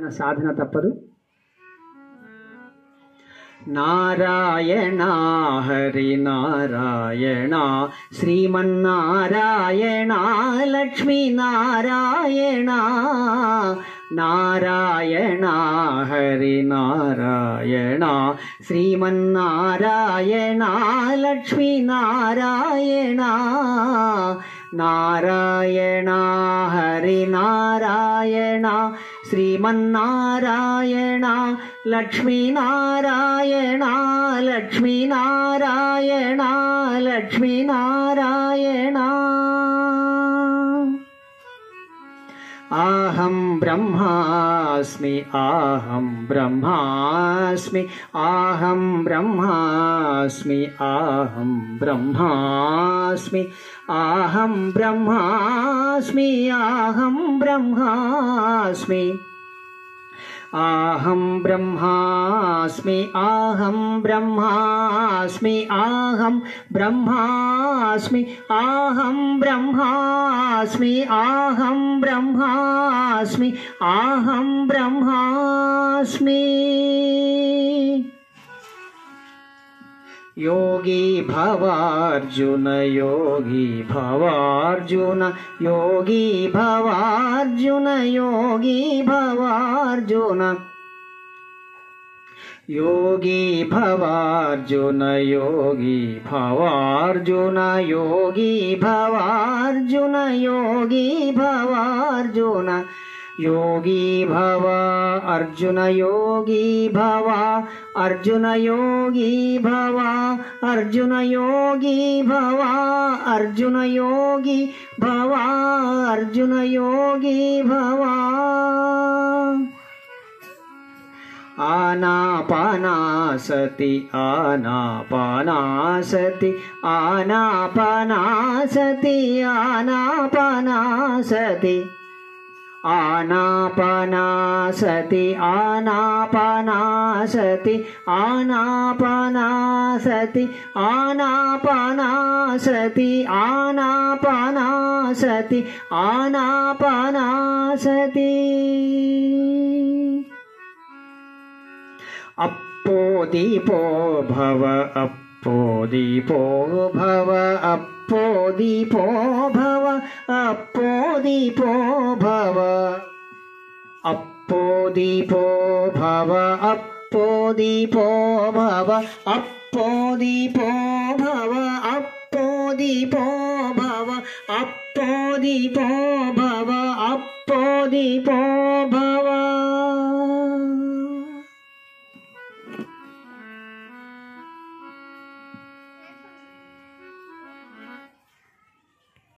సాధన తప్పదు. నారాయణ హరి నారాయణ శ్రీమన్నారాయణ లక్ష్మీ నారాయణ. నారాయణ హరి నారాయణ శ్రీమన్నారాయణ లక్ష్మీ నారాయణ. నారాయణ హరి నారాయణ శ్రీమన్నారాయణ లక్ష్మీ నారాయణ. లక్ష్మీ నారాయణ లక్ష్మీ నారాయణ. అహం బ్రహ్మాస్మి అహం బ్రహ్మాస్మి అహం బ్రహ్మాస్మి అహం బ్రహ్మాస్మి అహం బ్రహ్మాస్మి అహం బ్రహ్మాస్మి అహం బ్రహ్మాస్మి అహం బ్రహ్మాస్మి అహం బ్రహ్మాస్మి అహం బ్రహ్మాస్మి అహం బ్రహ్మాస్మి అహం బ్రహ్మాస్మి. योगी भवार्जुन योगी भवार्जुन योगी भवार्जुन योगी भवार्जुन योगी भवार्जुन योगी भवार्जुन योगी भवार्जुन योगी भवार्जुन योगी भव अर्जुन योगी भव अर्जुन योगी भव अर्जुन योगी भव अर्जुन योगी भव अर्जुन योगी भव. आनापानासति आनापानासति आनापानासति आनापानासति आनापानासति आनापानासति आनापानासति आनापानासति आनापानासति आनापानासति. अप्पोदीपो भव अप्पोदीपो भव अप्पोदीपो भव अप्पोदीपो भव अप्पोदीपो भव अप्पोदीपो भव अप्पोदीपो भव अप्पोदीपो भव अप्पोदीपो भव अप्पोदीपो भव